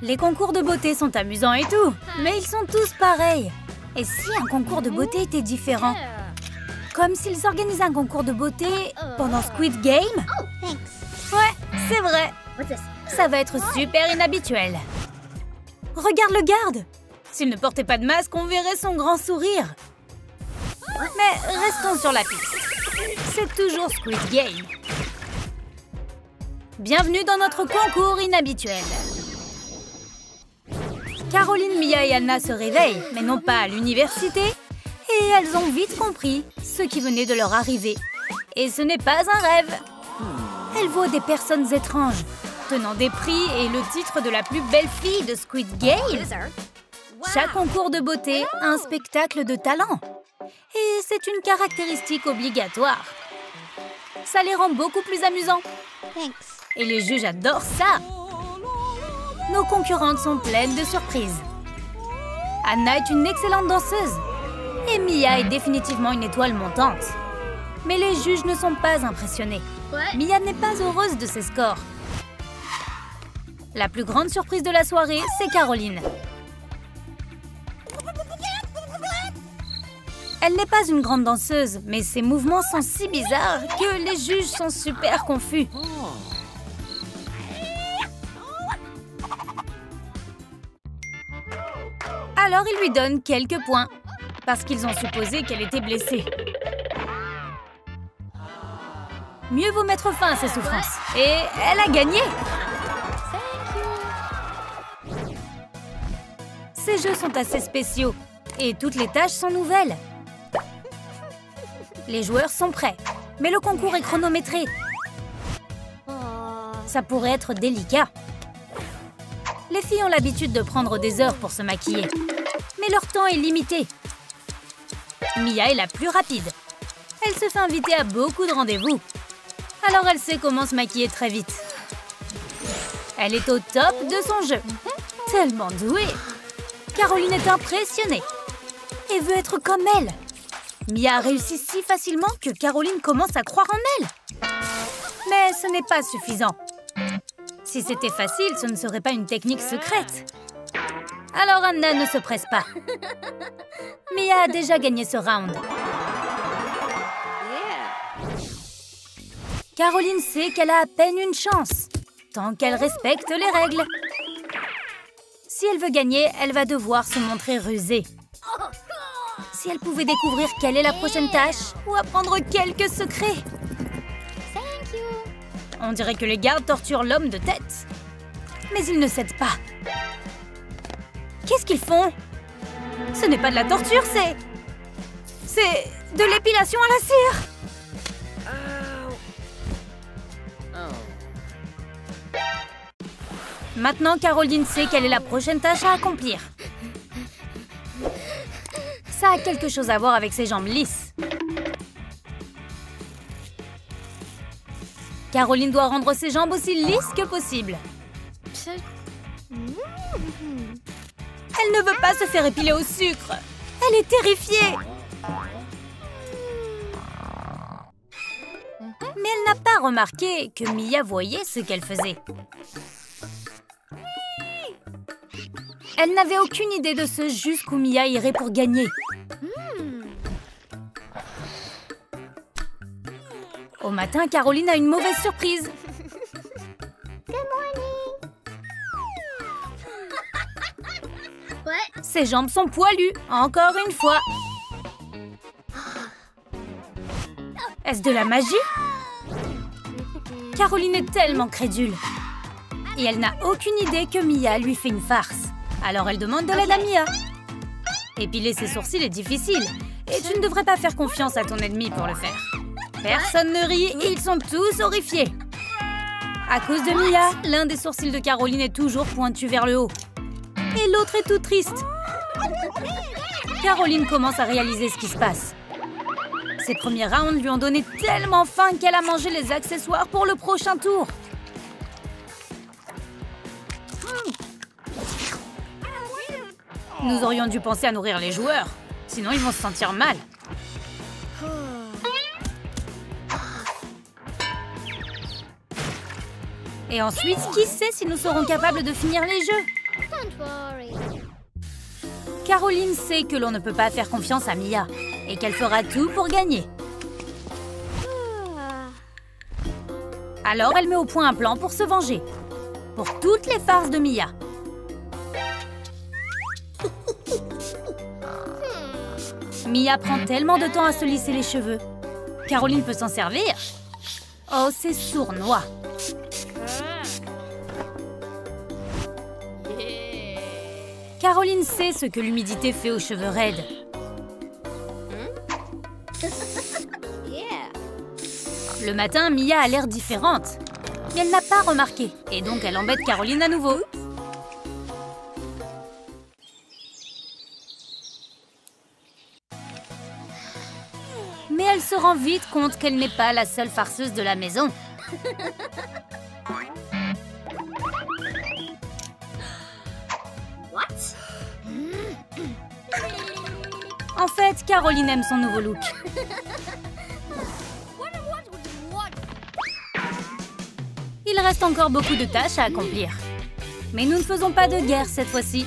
Les concours de beauté sont amusants et tout, mais ils sont tous pareils. Et si un concours de beauté était différent? Comme s'ils organisaient un concours de beauté pendant Squid Game? Ouais, c'est vrai. Ça va être super inhabituel. Regarde le garde! S'il ne portait pas de masque, on verrait son grand sourire. Mais restons sur la piste. C'est toujours Squid Game. Bienvenue dans notre concours inhabituel. Caroline, Mia et Anna se réveillent, mais non pas à l'université. Et elles ont vite compris ce qui venait de leur arriver. Et ce n'est pas un rêve. Elles voient des personnes étranges, tenant des prix et le titre de la plus belle fille de Squid Game. Chaque concours de beauté a un spectacle de talent. Et c'est une caractéristique obligatoire. Ça les rend beaucoup plus amusants. Et les juges adorent ça. Nos concurrentes sont pleines de surprises. Anna est une excellente danseuse. Et Mia est définitivement une étoile montante. Mais les juges ne sont pas impressionnés. Mia n'est pas heureuse de ses scores. La plus grande surprise de la soirée, c'est Caroline. Elle n'est pas une grande danseuse, mais ses mouvements sont si bizarres que les juges sont super confus. Alors ils lui donnent quelques points, parce qu'ils ont supposé qu'elle était blessée. Mieux vaut mettre fin à ses souffrances. Et elle a gagné! Ces jeux sont assez spéciaux, et toutes les tâches sont nouvelles. Les joueurs sont prêts, mais le concours est chronométré. Ça pourrait être délicat. Les filles ont l'habitude de prendre des heures pour se maquiller, mais leur temps est limité. Mia est la plus rapide. Elle se fait inviter à beaucoup de rendez-vous. Alors elle sait comment se maquiller très vite. Elle est au top de son jeu. Tellement douée. Caroline est impressionnée et veut être comme elle. Mia a réussi si facilement que Caroline commence à croire en elle. Mais ce n'est pas suffisant. Si c'était facile, ce ne serait pas une technique secrète. Alors Anna ne se presse pas. Mia a déjà gagné ce round. Caroline sait qu'elle a à peine une chance, tant qu'elle respecte les règles. Si elle veut gagner, elle va devoir se montrer rusée. Si elle pouvait découvrir quelle est la prochaine tâche ou apprendre quelques secrets. On dirait que les gardes torturent l'homme de tête. Mais ils ne cèdent pas. Qu'est-ce qu'ils font? Ce n'est pas de la torture, c'est de l'épilation à la cire. Maintenant, Caroline sait quelle est la prochaine tâche à accomplir. Ça a quelque chose à voir avec ses jambes lisses. Caroline doit rendre ses jambes aussi lisses que possible. Elle ne veut pas se faire épiler au sucre. Elle est terrifiée. Mais elle n'a pas remarqué que Mia voyait ce qu'elle faisait. Elle n'avait aucune idée de ce jusqu'où Mia irait pour gagner. Au matin, Caroline a une mauvaise surprise. Ses jambes sont poilues, encore une fois. Est-ce de la magie? Caroline est tellement crédule. Et elle n'a aucune idée que Mia lui fait une farce. Alors elle demande de l'aide à Mia. Épiler ses sourcils est difficile. Et tu ne devrais pas faire confiance à ton ennemi pour le faire. Personne ne rit et ils sont tous horrifiés. À cause de Mia, l'un des sourcils de Caroline est toujours pointu vers le haut. Et l'autre est tout triste. Caroline commence à réaliser ce qui se passe. Ses premiers rounds lui ont donné tellement faim qu'elle a mangé les accessoires pour le prochain tour. Nous aurions dû penser à nourrir les joueurs. Sinon, ils vont se sentir mal. Et ensuite, qui sait si nous serons capables de finir les jeux? Caroline sait que l'on ne peut pas faire confiance à Mia et qu'elle fera tout pour gagner. Alors elle met au point un plan pour se venger. Pour toutes les farces de Mia. Mia prend tellement de temps à se lisser les cheveux. Caroline peut s'en servir. Oh, c'est sournois. Caroline sait ce que l'humidité fait aux cheveux raides. Le matin, Mia a l'air différente. Mais elle n'a pas remarqué. Et donc, elle embête Caroline à nouveau. Mais elle se rend vite compte qu'elle n'est pas la seule farceuse de la maison. En fait, Caroline aime son nouveau look. Il reste encore beaucoup de tâches à accomplir. Mais nous ne faisons pas de guerre cette fois-ci.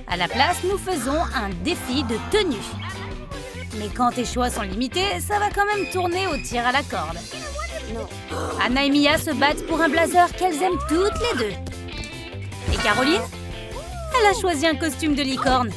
À la place, nous faisons un défi de tenue. Mais quand tes choix sont limités, ça va quand même tourner au tir à la corde. Anna et Mia se battent pour un blazer qu'elles aiment toutes les deux. Et Caroline? Elle a choisi un costume de licorne.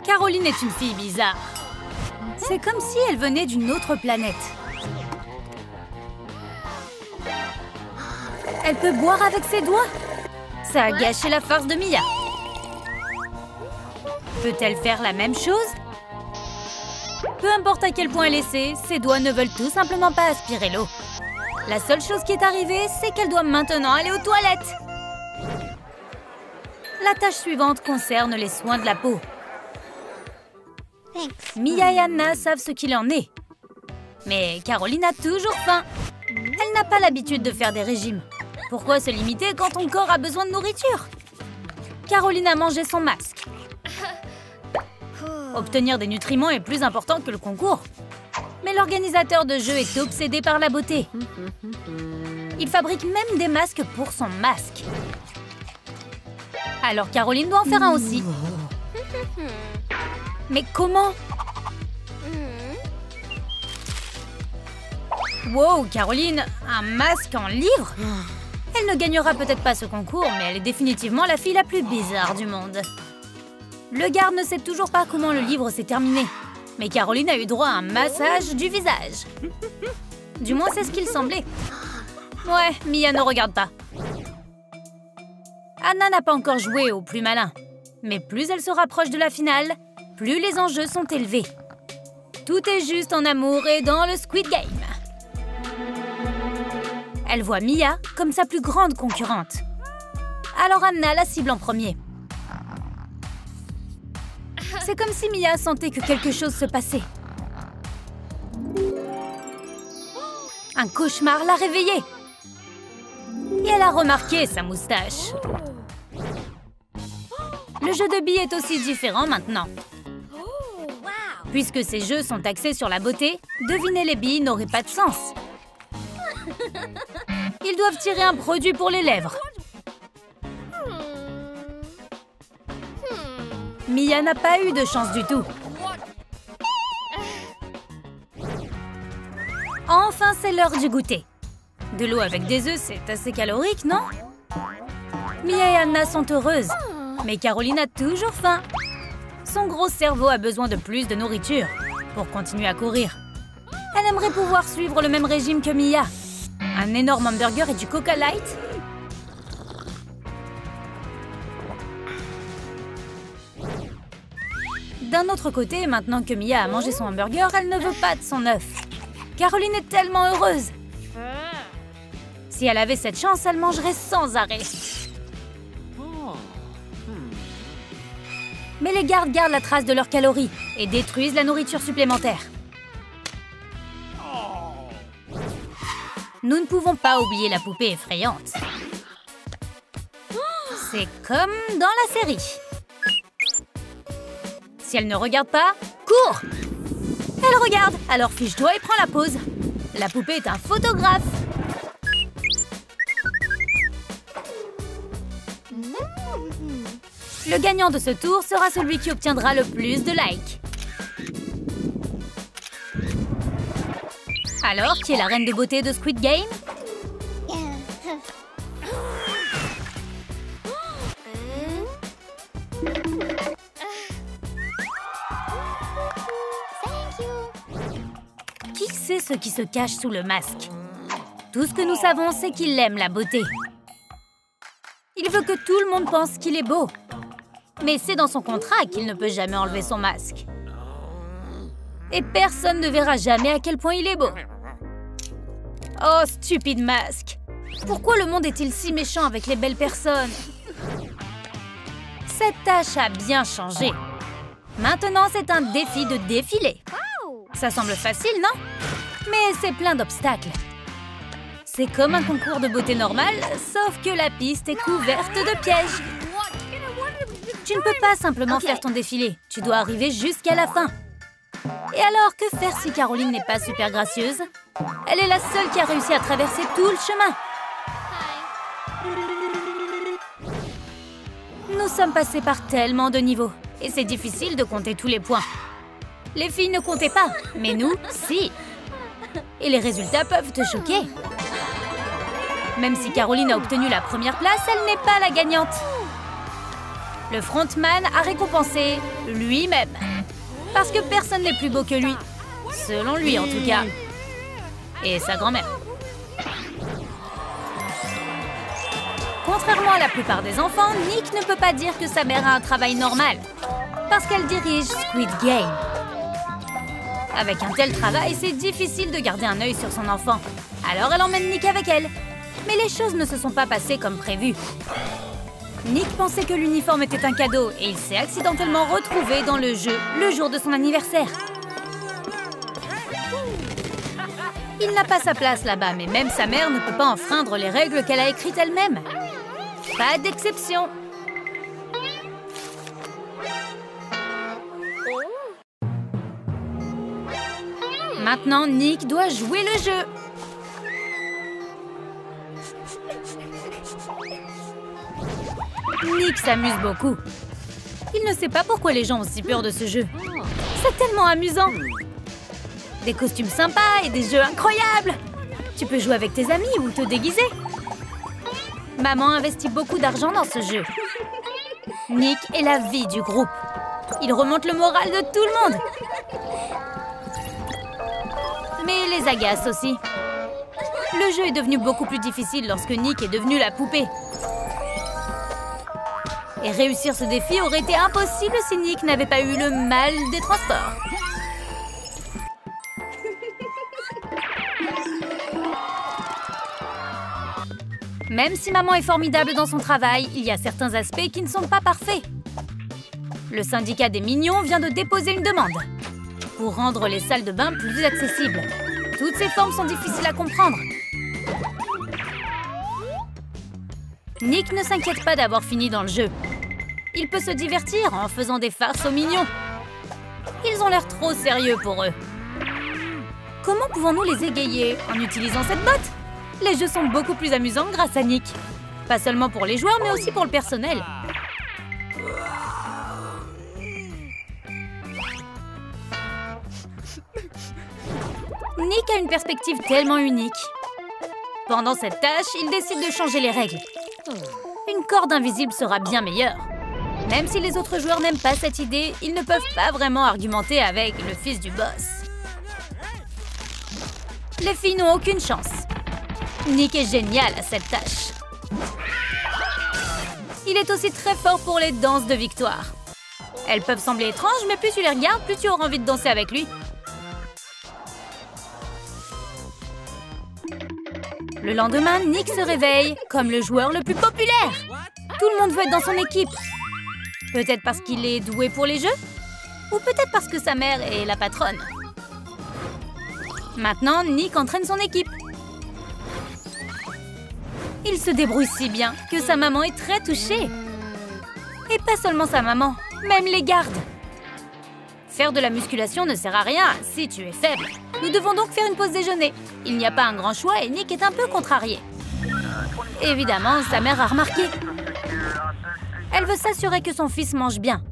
Caroline est une fille bizarre. C'est comme si elle venait d'une autre planète. Elle peut boire avec ses doigts. Ça a gâché la farce de Mia. Peut-elle faire la même chose? Peu importe à quel point elle essaie, ses doigts ne veulent tout simplement pas aspirer l'eau. La seule chose qui est arrivée, c'est qu'elle doit maintenant aller aux toilettes. La tâche suivante concerne les soins de la peau. Mia et Anna savent ce qu'il en est. Mais Caroline a toujours faim. Elle n'a pas l'habitude de faire des régimes. Pourquoi se limiter quand ton corps a besoin de nourriture? Caroline a mangé son masque. Obtenir des nutriments est plus important que le concours. Mais l'organisateur de jeu est obsédé par la beauté. Il fabrique même des masques pour son masque. Alors Caroline doit en faire un aussi. Mais comment? Wow, Caroline, un masque en livre? Elle ne gagnera peut-être pas ce concours, mais elle est définitivement la fille la plus bizarre du monde. Le garde ne sait toujours pas comment le livre s'est terminé. Mais Caroline a eu droit à un massage du visage. Du moins, c'est ce qu'il semblait. Ouais, Mia ne regarde pas. Anna n'a pas encore joué au plus malin. Mais plus elle se rapproche de la finale, plus les enjeux sont élevés. Tout est juste en amour et dans le Squid Game. Elle voit Mia comme sa plus grande concurrente. Alors Anna la cible en premier. C'est comme si Mia sentait que quelque chose se passait. Un cauchemar l'a réveillée. Et elle a remarqué sa moustache. Le jeu de billes est aussi différent maintenant. Puisque ces jeux sont axés sur la beauté, deviner les billes n'aurait pas de sens. Ils doivent tirer un produit pour les lèvres. Mia n'a pas eu de chance du tout. Enfin, c'est l'heure du goûter. De l'eau avec des œufs, c'est assez calorique, non? Mia et Anna sont heureuses. Mais Caroline a toujours faim. Son gros cerveau a besoin de plus de nourriture pour continuer à courir. Elle aimerait pouvoir suivre le même régime que Mia. Un énorme hamburger et du Coca Light? D'un autre côté, maintenant que Mia a mangé son hamburger, elle ne veut pas de son œuf. Caroline est tellement heureuse. Si elle avait cette chance, elle mangerait sans arrêt. Mais les gardes gardent la trace de leurs calories et détruisent la nourriture supplémentaire. Nous ne pouvons pas oublier la poupée effrayante. C'est comme dans la série. Si elle ne regarde pas, cours! Elle regarde, alors fiche-toi et prends la pause. La poupée est un photographe. Le gagnant de ce tour sera celui qui obtiendra le plus de likes. Alors, qui est la reine de beauté de Squid Game? Qui sait ce qui se cache sous le masque? Tout ce que nous savons, c'est qu'il aime la beauté. Il veut que tout le monde pense qu'il est beau. Mais c'est dans son contrat qu'il ne peut jamais enlever son masque. Et personne ne verra jamais à quel point il est beau. Oh, stupide masque! Pourquoi le monde est-il si méchant avec les belles personnes? Cette tâche a bien changé. Maintenant, c'est un défi de défiler. Ça semble facile, non? Mais c'est plein d'obstacles. C'est comme un concours de beauté normal, sauf que la piste est couverte de pièges. Tu ne peux pas simplement faire ton défilé. Tu dois arriver jusqu'à la fin. Et alors, que faire si Caroline n'est pas super gracieuse? Elle est la seule qui a réussi à traverser tout le chemin. Nous sommes passés par tellement de niveaux. Et c'est difficile de compter tous les points. Les filles ne comptaient pas, mais nous, si. Et les résultats peuvent te choquer. Même si Caroline a obtenu la première place, elle n'est pas la gagnante. Le frontman a récompensé lui-même. Parce que personne n'est plus beau que lui. Selon lui, en tout cas. Et sa grand-mère. Contrairement à la plupart des enfants, Nick ne peut pas dire que sa mère a un travail normal. Parce qu'elle dirige Squid Game. Avec un tel travail, c'est difficile de garder un œil sur son enfant. Alors elle emmène Nick avec elle. Mais les choses ne se sont pas passées comme prévu. Nick pensait que l'uniforme était un cadeau et il s'est accidentellement retrouvé dans le jeu le jour de son anniversaire. Il n'a pas sa place là-bas, mais même sa mère ne peut pas enfreindre les règles qu'elle a écrites elle-même. Pas d'exception. Maintenant, Nick doit jouer le jeu. Nick s'amuse beaucoup. Il ne sait pas pourquoi les gens ont si peur de ce jeu. C'est tellement amusant. Des costumes sympas et des jeux incroyables. Tu peux jouer avec tes amis ou te déguiser. Maman investit beaucoup d'argent dans ce jeu. Nick est la vie du groupe. Il remonte le moral de tout le monde. Mais il les agace aussi. Le jeu est devenu beaucoup plus difficile lorsque Nick est devenu la poupée. Et réussir ce défi aurait été impossible si Nick n'avait pas eu le mal des transports. Même si maman est formidable dans son travail, il y a certains aspects qui ne sont pas parfaits. Le syndicat des mignons vient de déposer une demande pour rendre les salles de bain plus accessibles. Toutes ces formes sont difficiles à comprendre. Nick ne s'inquiète pas d'avoir fini dans le jeu. Il peut se divertir en faisant des farces aux mignons. Ils ont l'air trop sérieux pour eux. Comment pouvons-nous les égayer en utilisant cette botte? Les jeux sont beaucoup plus amusants grâce à Nick. Pas seulement pour les joueurs, mais aussi pour le personnel. Nick a une perspective tellement unique. Pendant cette tâche, il décide de changer les règles. Une corde invisible sera bien meilleure. Même si les autres joueurs n'aiment pas cette idée, ils ne peuvent pas vraiment argumenter avec le fils du boss. Les filles n'ont aucune chance. Nick est génial à cette tâche. Il est aussi très fort pour les danses de victoire. Elles peuvent sembler étranges, mais plus tu les regardes, plus tu auras envie de danser avec lui. Le lendemain, Nick se réveille comme le joueur le plus populaire. Tout le monde veut être dans son équipe. Peut-être parce qu'il est doué pour les jeux, ou peut-être parce que sa mère est la patronne. Maintenant, Nick entraîne son équipe. Il se débrouille si bien que sa maman est très touchée. Et pas seulement sa maman, même les gardes. Faire de la musculation ne sert à rien si tu es faible. Nous devons donc faire une pause déjeuner. Il n'y a pas un grand choix et Nick est un peu contrarié. Évidemment, sa mère a remarqué. Elle veut s'assurer que son fils mange bien.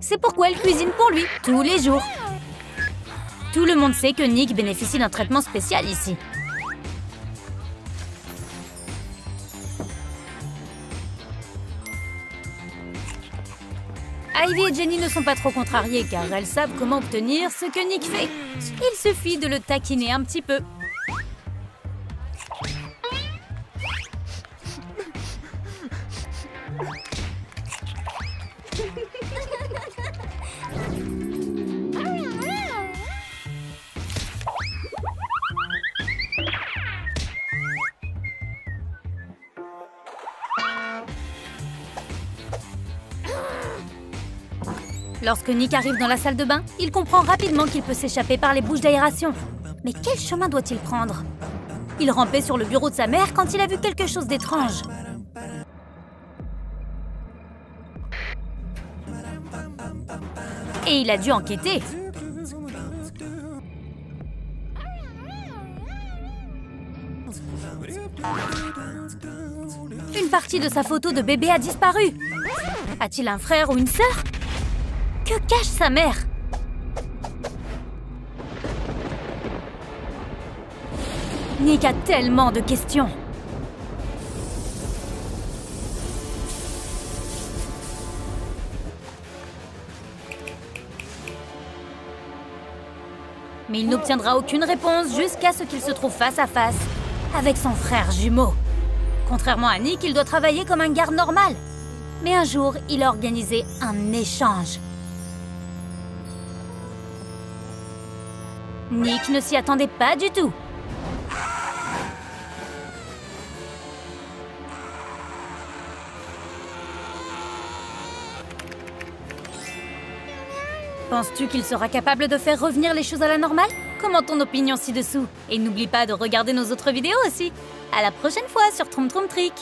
C'est pourquoi elle cuisine pour lui, tous les jours. Tout le monde sait que Nick bénéficie d'un traitement spécial ici. Ivy et Jenny ne sont pas trop contrariées car elles savent comment obtenir ce que Nick fait. Il suffit de le taquiner un petit peu. Lorsque Nick arrive dans la salle de bain, il comprend rapidement qu'il peut s'échapper par les bouches d'aération. Mais quel chemin doit-il prendre? Il rampait sur le bureau de sa mère quand il a vu quelque chose d'étrange. Et il a dû enquêter. Une partie de sa photo de bébé a disparu. A-t-il un frère ou une sœur? Que cache sa mère? Nick a tellement de questions. Mais il n'obtiendra aucune réponse jusqu'à ce qu'il se trouve face à face avec son frère jumeau. Contrairement à Nick, il doit travailler comme un garde normal. Mais un jour, il a organisé un échange. Nick ne s'y attendait pas du tout. Penses-tu qu'il sera capable de faire revenir les choses à la normale? Commente ton opinion ci-dessous. Et n'oublie pas de regarder nos autres vidéos aussi. À la prochaine fois sur Troum Troum Trick.